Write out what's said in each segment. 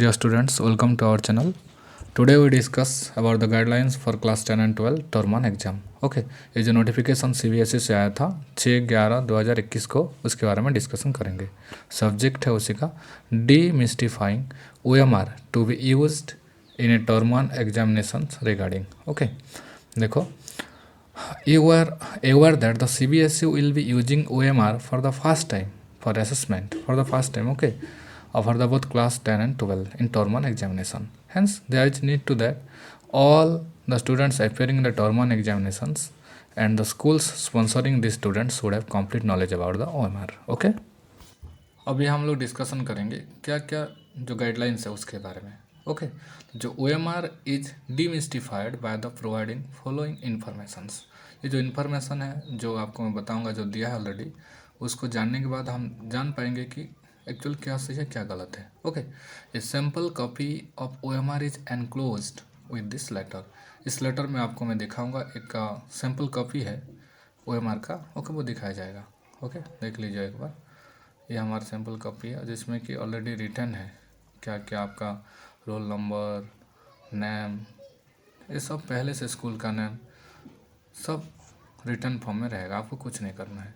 Dear students, welcome to our channel. Today we discuss about the guidelines for class 10 and 12 term 1 exam. Okay, ये जो notification CBSE से आया था 6/11/2021 को, उसके बारे में डिस्कशन करेंगे. सब्जेक्ट है उसी का demystifying OMR to be used in a term 1 examinations regarding. Okay, देखो, aware that the CBSE will be using OMR for the first time for assessment for the first time. Okay, for the both class 10 and 12 in term 1 examination. Hence there is need to that all the students appearing in the term 1 examinations and the schools sponsoring these students should have complete knowledge about the OMR. Okay, अभी हम लोग discussion करेंगे क्या क्या जो guidelines है उसके बारे में. ओके, जो OMR is डीमिस्टिफाइड by the providing following informations. ये जो इन्फॉर्मेशन है जो आपको मैं बताऊंगा, जो दिया है ऑलरेडी, उसको जानने के बाद हम जान पाएंगे कि एक्चुअल क्या सही है क्या गलत है. Okay, a sample copy of OMR is enclosed with this letter. इस लेटर में आपको मैं दिखाऊंगा, एक सैम्पल कॉपी है OMR का. ओके, वो दिखाया जाएगा. ओके, देख लीजिए एक बार. ये हमारा सैम्पल कॉपी है जिसमें कि ऑलरेडी रिटर्न है क्या क्या आपका रोल नंबर, नेम, ये सब पहले से स्कूल का नेम सब रिटर्न फॉर्म में रहेगा. आपको कुछ नहीं करना है,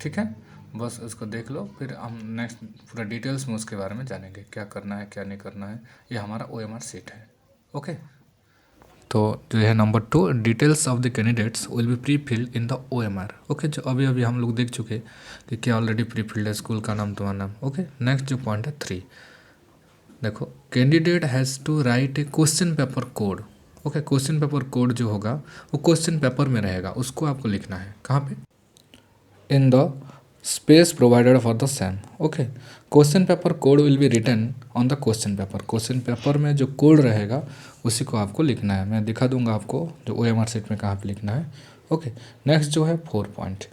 ठीक है. बस उसको देख लो, फिर हम नेक्स्ट पूरा डिटेल्स में उसके बारे में जानेंगे क्या करना है क्या नहीं करना है. ये हमारा OMR सीट है. ओके, तो जो है number 2, details of the candidates will be pre filled in the OMR. Okay, जो अभी अभी हम लोग देख चुके कि क्या ऑलरेडी प्री फिल्ड है, स्कूल का नाम, तुम्हारा नाम. ओके, नेक्स्ट जो पॉइंट है 3, देखो, candidate has to write a question paper code. Okay, question paper code जो होगा वो क्वेश्चन पेपर में रहेगा, उसको आपको लिखना है. कहाँ पे? In the space provided for the same. Okay, question paper code will be written on the question paper. Question paper में जो कोड रहेगा उसी को आपको लिखना है. मैं दिखा दूंगा आपको जो OMR सीट में कहाँ पे लिखना है. ओके, नेक्स्ट जो है 4 point,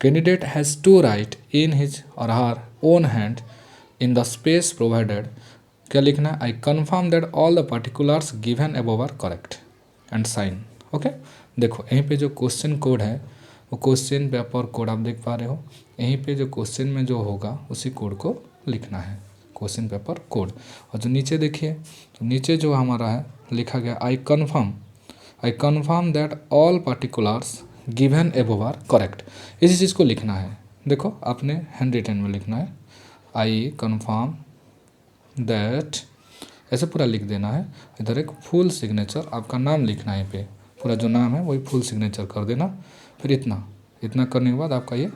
candidate has to write in his or her own hand in the space provided. क्या लिखना है? I confirm that all the particulars given above are correct and sign. Okay, देखो यहीं पे जो क्वेश्चन कोड है वो क्वेश्चन पेपर कोड आप देख पा रहे हो. यहीं पे जो क्वेश्चन में जो होगा उसी कोड को लिखना है, क्वेश्चन पेपर कोड. और जो नीचे देखिए, तो नीचे जो हमारा है लिखा गया I confirm that all particulars given above are correct. इसी चीज़ को लिखना है. देखो, आपने हैंड रिटन में लिखना है आई कन्फर्म दैट, ऐसे पूरा लिख देना है. इधर एक फुल सिग्नेचर आपका नाम लिखना है, पे पूरा जो नाम है वही फुल सिग्नेचर कर देना. फिर इतना करने के बाद आपका ये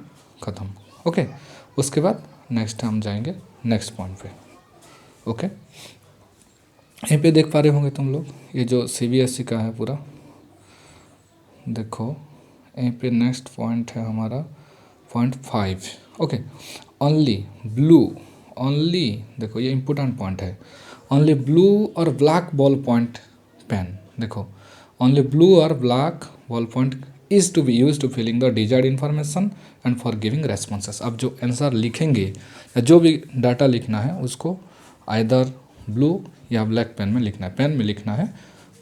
ख़त्म. ओके, उसके बाद नेक्स्ट हम जाएंगे नेक्स्ट पॉइंट पे. ओके, यहीं पे देख पा रहे होंगे तुम लोग, ये जो CBSE का है पूरा. देखो यहीं पे नेक्स्ट पॉइंट है हमारा पॉइंट 5. ओके, ओनली देखो ये इम्पोर्टेंट पॉइंट है. ओनली ब्लू और ब्लैक बॉल पॉइंट पेन. देखो, ओनली ब्लू और black ball point is to be use to filling the desired information and for giving responses. अब जो आंसर लिखेंगे या जो भी डाटा लिखना है उसको आइदर ब्लू या ब्लैक पेन में लिखना है, पेन में लिखना है.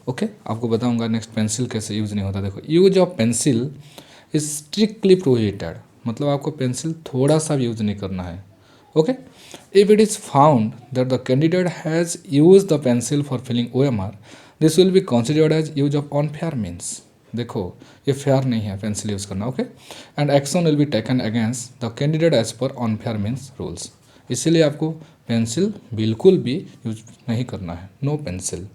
ओके, आपको बताऊंगा नेक्स्ट पेंसिल कैसे यूज़ नहीं होता. देखो, use of pencil is strictly prohibited. मतलब आपको पेंसिल थोड़ा सा भी यूज नहीं करना है. Okay, if it is found that the candidate has used the pencil for filling OMR, this will be considered as use of unfair means. देखो, ये फेयर नहीं है पेंसिल यूज़ करना. Okay, and action will be taken against the candidate as per unfair means rules. इसीलिए आपको pencil बिल्कुल भी use नहीं करना है, no pencil.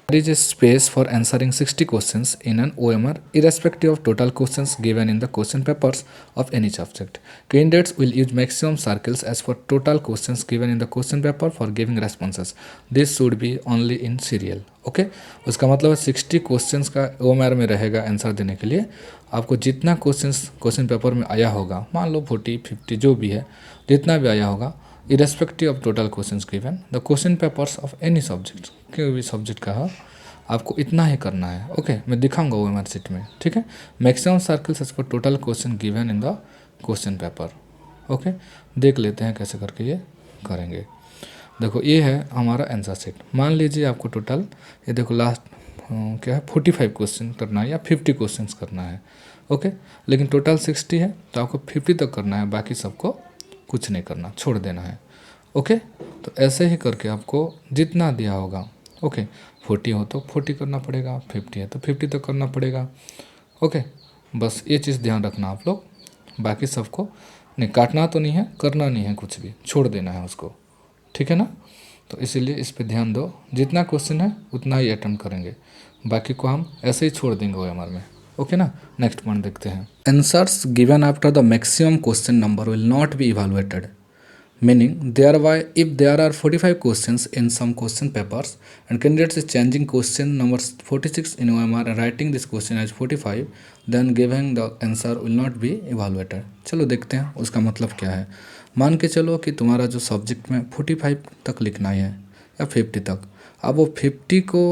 There is a space for answering 60 questions in an OMR irrespective of total questions given in the question papers of any subject. Candidates will use maximum circles as for total questions given in the question paper for giving responses. This should be only in serial. Okay, उसका मतलब 60 questions का OMR में रहेगा answer देने के लिए. आपको जितना क्वेश्चन पेपर में आया होगा, मान लो 40-50 जो भी है, जितना भी आया होगा, irrespective of total questions given the question papers of any subject, कोई भी सब्जेक्ट का हो, आपको इतना ही करना है. ओके, मैं दिखाऊंगा OMR सीट में, ठीक है. Maximum circles as per total question given in the question paper. Okay, देख लेते हैं कैसे करके ये करेंगे. देखो, ये है हमारा आंसर सीट. मान लीजिए आपको टोटल, ये देखो लास्ट क्या है, 45 क्वेश्चन करना है या 50 क्वेश्चन करना है. ओके, लेकिन टोटल 60 है तो आपको 50 तक करना है, बाकी सबको कुछ नहीं करना, छोड़ देना है. ओके, तो ऐसे ही करके आपको जितना दिया होगा, ओके, 40 हो तो 40 करना पड़ेगा, 50 है तो 50 तक करना पड़ेगा। ओके, बस ये चीज़ ध्यान रखना आप लोग, बाकी सबको नहीं काटना तो नहीं है, करना नहीं है, कुछ भी छोड़ देना है उसको, ठीक है ना। तो इसीलिए इस पे ध्यान दो, जितना क्वेश्चन है उतना ही अटेम्प्ट करेंगे, बाकी को हम ऐसे ही छोड़ देंगे ओएमआर में। ओके ना, नेक्स्ट पॉइंट देखते हैं। Answers given after the maximum question number will not be evaluated, meaning thereby if there are 45 questions in some question papers and candidates is changing question number 46 in OMR and writing this question as 45, then giving the answer will not be evaluated। चलो देखते हैं उसका मतलब क्या है। मान के चलो कि तुम्हारा जो सब्जेक्ट में 45 तक लिखना है या 50 तक, अब वो 50 को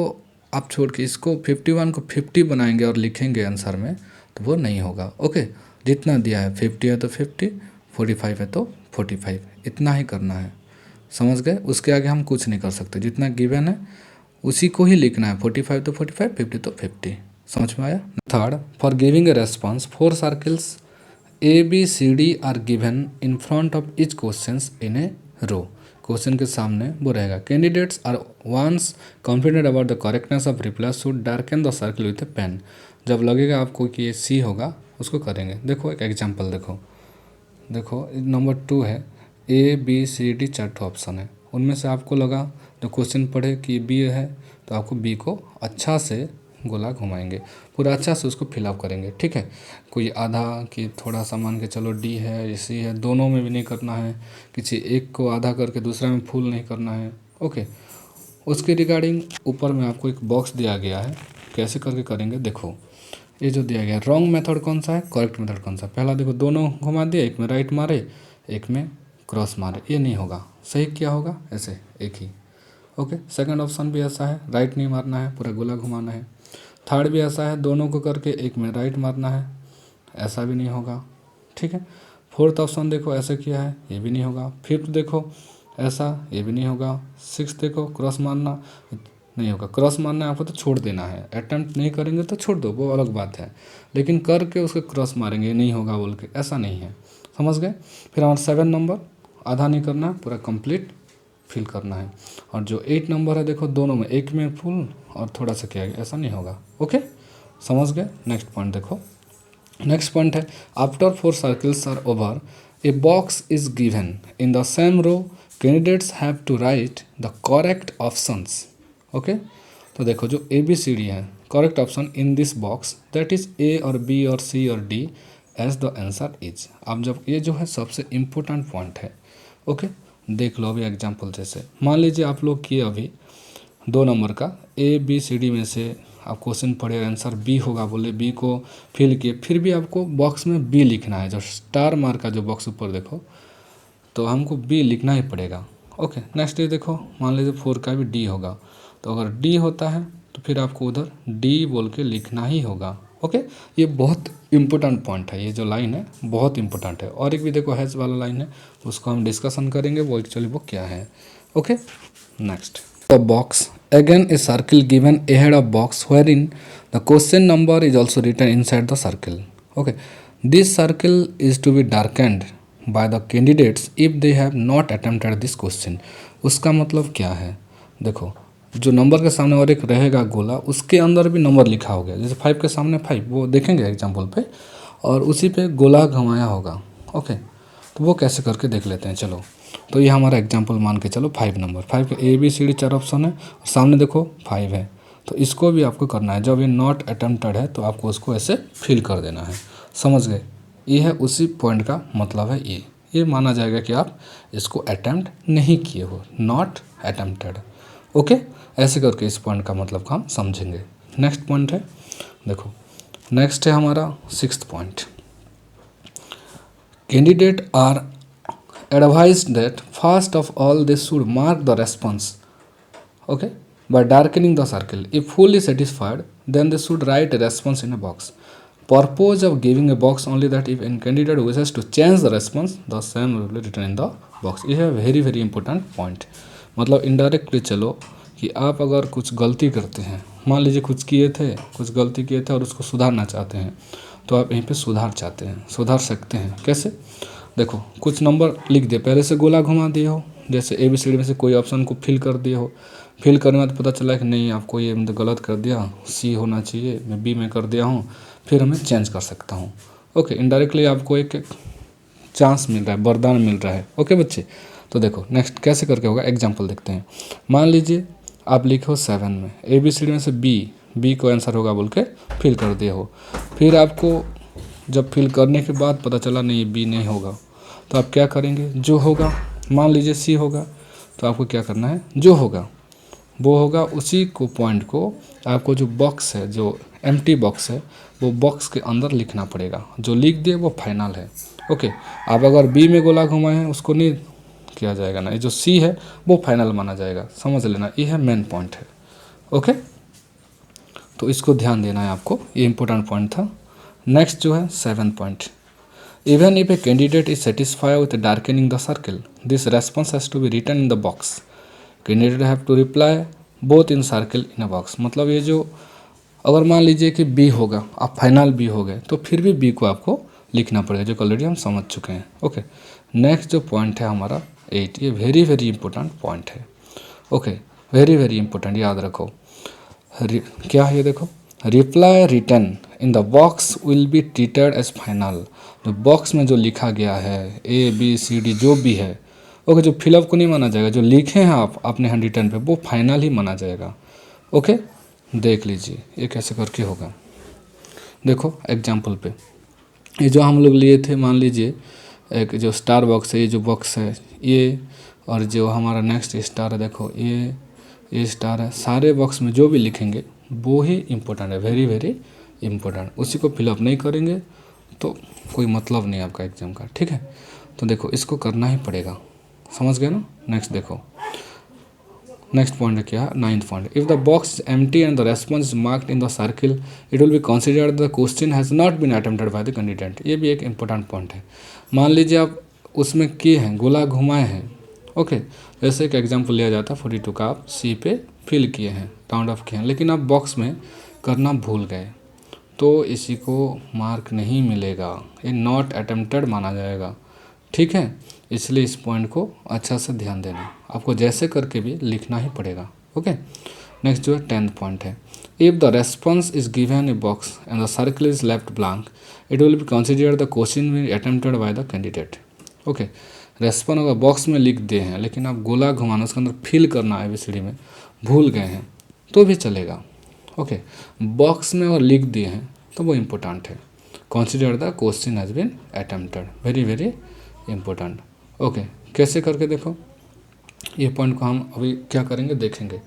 आप छोड़ के इसको 51 को 50 बनाएंगे और लिखेंगे आंसर में, तो वो नहीं होगा। ओके, जितना दिया है 50 है तो 50, 45 है तो 45, इतना ही करना है, समझ गए। उसके आगे हम कुछ नहीं कर सकते, जितना गिवन है उसी को ही लिखना है, 45 तो 45, 50 तो 50, समझ में आया। Third, for giving a response 4 circles A B C D are given in front of each question in a row, question के सामने वो रहेगा। Candidates are once confident about the correctness of reply should darken the circle with a pen. जब लगेगा आपको कि ये सी होगा उसको करेंगे। देखो एक एग्जांपल देखो नंबर 2 है, A B C D 4 option है, उनमें से आपको लगा जो क्वेश्चन पढ़े कि बी है तो आपको बी को अच्छा से गोला घुमाएंगे, पूरा अच्छा से उसको फिलअप करेंगे, ठीक है। कोई आधा कि थोड़ा सा मान के चलो डी है सी है, दोनों में भी नहीं करना है, किसी एक को आधा करके दूसरा में फुल नहीं करना है। ओके, उसके रिगार्डिंग ऊपर में आपको एक बॉक्स दिया गया है, कैसे करके करेंगे देखो। ये जो दिया गया है, रॉन्ग मेथड कौन सा है, करेक्ट मेथड कौन सा। पहला देखो दोनों घुमा दिए, एक में राइट मारे एक में क्रॉस मारे, ये नहीं होगा। सही क्या होगा, ऐसे एक ही। ओके, सेकंड ऑप्शन भी ऐसा है, राइट नहीं मारना है, पूरा गोला घुमाना है। थर्ड भी ऐसा है, दोनों को करके एक में राइट मारना है, ऐसा भी नहीं होगा, ठीक है। फोर्थ ऑप्शन देखो ऐसे किया है, ये भी नहीं होगा। फिफ्थ देखो ऐसा, ये भी नहीं होगा। सिक्स देखो क्रॉस मारना, नहीं होगा। क्रॉस मारना है आपको तो छोड़ देना है, अटेम्प्ट नहीं करेंगे तो छोड़ दो, वो अलग बात है, लेकिन करके उसके क्रॉस मारेंगे नहीं होगा बोल के, ऐसा नहीं है, समझ गए। फिर हमारा 7 नंबर, आधा नहीं करना, पूरा कंप्लीट फिल करना है। और जो 8 नंबर है देखो दोनों में, एक में फुल और थोड़ा सा किया गया, ऐसा नहीं होगा। ओके, समझ गए। नेक्स्ट पॉइंट देखो, नेक्स्ट पॉइंट है, after 4 circles are over a box is given in the same row, candidates have to write the correct options. Okay, तो देखो जो ए बी सी डी है, correct option in this box that is A और B और C और D as the answer is. अब जब ये जो है सबसे इम्पोर्टेंट पॉइंट है। ओके, देख लो अभी एग्जांपल, जैसे मान लीजिए आप लोग किए अभी 2 नंबर का ए बी सी डी में से आप क्वेश्चन पढ़े, आंसर बी होगा बोले, बी को फिल किए, फिर भी आपको बॉक्स में बी लिखना है, जो स्टार मार्क का जो बॉक्स ऊपर देखो, तो हमको बी लिखना ही पड़ेगा। ओके, नेक्स्ट ये देखो, मान लीजिए 4 का भी डी होगा, तो अगर डी होता है तो फिर आपको उधर डी बोल के लिखना ही होगा। ओके, ये बहुत इंपॉर्टेंट पॉइंट है, ये जो लाइन है बहुत इंपॉर्टेंट है। और एक भी देखो हैश वाला लाइन है, उसको हम डिस्कशन करेंगे वो एक्चुअली वो क्या है। Okay, next, the box again a circle given ahead of box wherein the question number is also written inside the circle. Okay, this circle is to be darkened by the candidates if they have not attempted this question. उसका मतलब क्या है, देखो जो number के सामने और एक रहेगा गोला, उसके अंदर भी नंबर लिखा हो गया, जैसे 5 के सामने 5, वो देखेंगे एग्जाम्पल पे, और उसी पे गोला घुमाया होगा। ओके, तो वो कैसे करके देख लेते हैं, चलो। तो ये हमारा एग्जाम्पल मान के चलो 5 नंबर, 5 के A B C D 4 option है और सामने देखो 5 है, तो इसको भी आपको करना है। जब ये नॉट अटेम्प्टेड है तो आपको उसको ऐसे फिल कर देना है, समझ गए। ये है उसी पॉइंट का मतलब है, ये माना जाएगा कि आप इसको अटेम्प्ट नहीं किए हो, नॉट अटेम्प्टेड। ओके, ऐसे करके इस पॉइंट का मतलब का हम समझेंगे। नेक्स्ट पॉइंट है, देखो नेक्स्ट है हमारा 6th point, candidate are advised that first of all they should mark the response, okay, by darkening the circle. If fully satisfied, then they should write a response in a box. Purpose of giving a box only that if any candidate wishes to change the response, the same will be written in the box. ये है very very important point. मतलब indirectly चलो कि आप अगर कुछ गलती करते हैं, मान लीजिए कुछ किए थे, कुछ गलती किए थे और उसको सुधारना चाहते हैं, तो आप यहीं पे सुधार सकते हैं। कैसे, देखो कुछ नंबर लिख दिए, पहले से गोला घुमा दिए हो, जैसे ABCD में से कोई ऑप्शन को फिल कर दिए हो, फिल करने के बाद पता चला कि नहीं आपको ये मतलब गलत कर दिया, C होना चाहिए, मैं B में कर दिया हूँ, फिर हमें चेंज कर सकता हूँ। ओके, इनडायरेक्टली आपको एक चांस मिल रहा है, वरदान मिल रहा है। ओके बच्चे, तो देखो नेक्स्ट कैसे करके होगा, एग्जाम्पल देखते हैं। मान लीजिए आप लिखे हो 7 में, ABCD में से बी को आंसर होगा बोल के फिल कर दिए हो, फिर आपको जब फिल करने के बाद पता चला नहीं बी नहीं होगा, तो आप क्या करेंगे, जो होगा, मान लीजिए सी होगा, तो आपको क्या करना है, जो होगा वो होगा, उसी को पॉइंट को आपको जो बॉक्स है, जो एम्प्टी बॉक्स है, वो बॉक्स के अंदर लिखना पड़ेगा। जो लिख दिए वो फाइनल है। ओके, आप अगर बी में गोला घुमाए हैं उसको नहीं किया जाएगा ना, ये जो सी है वो फाइनल माना जाएगा, समझ लेना, ये है मेन पॉइंट है। ओके, तो इसको ध्यान देना है आपको, ये इंपॉर्टेंट पॉइंट था। नेक्स्ट जो है 7th point, even if a candidate is satisfied with darkening the circle, this response has to be written in the box, candidate have to reply both in circle in a box. मतलब ये जो अगर मान लीजिए कि B होगा, आप final B हो गए, तो फिर भी बी को आपको लिखना पड़ेगा, जो ऑलरेडी हम समझ चुके हैं। ओके, नेक्स्ट जो पॉइंट है हमारा 8, ये वेरी वेरी इंपॉर्टेंट पॉइंट है। ओके, वेरी वेरी इंपॉर्टेंट, याद रखो। क्या है ये देखो, reply written in the box will be treated as final. जो बॉक्स में जो लिखा गया है ABCD जो भी है, ओके, जो फिलअप को नहीं माना जाएगा, जो लिखे हैं आप अपने हैंड रिटन पे वो फाइनल ही माना जाएगा। ओके, देख लीजिए ये कैसे करके होगा। देखो एग्जाम्पल पे, ये जो हम लोग लिए थे, मान लीजिए एक जो स्टार बॉक्स है, ये जो बॉक्स है ये, और जो हमारा नेक्स्ट स्टार है, देखो ये स्टार है, सारे बॉक्स में जो भी लिखेंगे वो ही इम्पोर्टेंट है, वेरी वेरी इम्पोर्टेंट। उसी को फिलअप नहीं करेंगे तो कोई मतलब नहीं आपका एग्जाम का, ठीक है। तो देखो इसको करना ही पड़ेगा, समझ गए ना। नेक्स्ट देखो, नेक्स्ट पॉइंट है क्या, 9th पॉइंट, if the box is empty and the response marked in the circle, it will be considered the question has not been attempted by the candidate. ये भी एक इंपॉर्टेंट पॉइंट है। मान लीजिए आप उसमें किए हैं, गोला घुमाए हैं, ओके, जैसे एक एग्जाम्पल लिया जाता है 42 का, आप सी पे फिल किए हैं, राउंड ऑफ किए हैं, लेकिन आप बॉक्स में करना भूल गए, तो इसी को मार्क नहीं मिलेगा, ये नॉट अटेम्प्टेड माना जाएगा, ठीक है। इसलिए इस पॉइंट को अच्छा से ध्यान देना, आपको जैसे करके भी लिखना ही पड़ेगा। ओके, नेक्स्ट जो है 10th पॉइंट है, if the response is given a box and the circle is left blank, it will be considered the question B attempted by the candidate. Okay, response अगर बॉक्स में लिख दिए हैं, लेकिन आप गोला घुमाना उसके अंदर फिल करना ABCD में भूल गए हैं तो भी चलेगा। ओके, बॉक्स में और लिख दिए हैं तो वो इम्पोर्टेंट है, consider the question has been attempted, very very important. Okay, कैसे करके देखो, ये पॉइंट को हम अभी क्या करेंगे देखेंगे,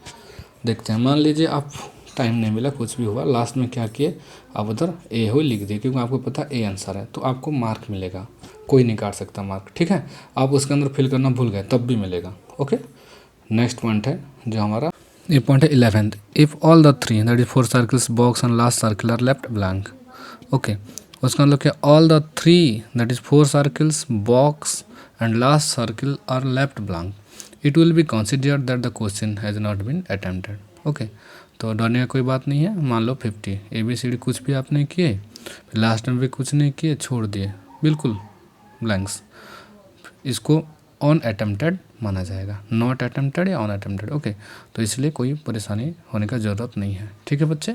देखते हैं। मान लीजिए आप टाइम नहीं मिला, कुछ भी हुआ, लास्ट में क्या किए, आप उधर ए हो लिख दिए, क्योंकि आपको पता ए आंसर है, तो आपको मार्क मिलेगा, कोई नहीं काट सकता मार्क, ठीक है। आप उसके अंदर फिल करना भूल गए तब भी मिलेगा। ओके, नेक्स्ट पॉइंट है जो हमारा, ये पॉइंट है 11th, if all the 3 that is 4 circles box and last circle are left blank. Okay, उसका मतलब क्या, all the 3 that is 4 circles box and last circle are left blank, it will be considered that the question has not been attempted. Okay, तो डरने का कोई बात नहीं है। मान लो 50 ABCD कुछ भी आपने किए, लास्ट में भी कुछ नहीं किए, छोड़ दिए बिल्कुल ब्लैंक्स, इसको ऑन अटेम्प्टेड माना जाएगा, नॉट अटेम्प्टेड या ऑन अटेम्प्टेड। ओके, तो इसलिए कोई परेशानी होने का ज़रूरत नहीं है, ठीक है बच्चे।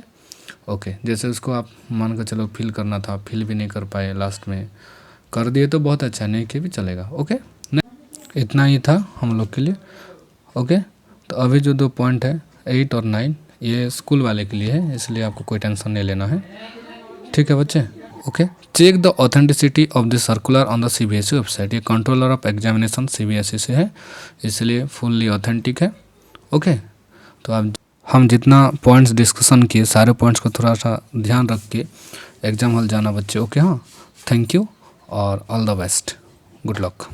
ओके, जैसे उसको आप मान कर चलो फिल करना था, फिल भी नहीं कर पाए, लास्ट में कर दिए तो बहुत अच्छा, नहीं किए भी चलेगा। ओके, इतना ही था हम लोग के लिए। ओके, तो अभी जो 2 पॉइंट है 8 और 9, ये स्कूल वाले के लिए है, इसलिए आपको कोई टेंशन नहीं लेना है, ठीक है बच्चे। Okay, check the authenticity of the circular on the CBSE website, ये कंट्रोलर ऑफ एग्जामिनेशन CBSE से है, इसलिए फुल्ली ऑथेंटिक है। ओके, तो आप हम जितना पॉइंट्स डिस्कशन किए, सारे पॉइंट्स को थोड़ा सा ध्यान रख के एग्जाम हॉल जाना बच्चे। ओके, हाँ, थैंक यू और all the best, good luck.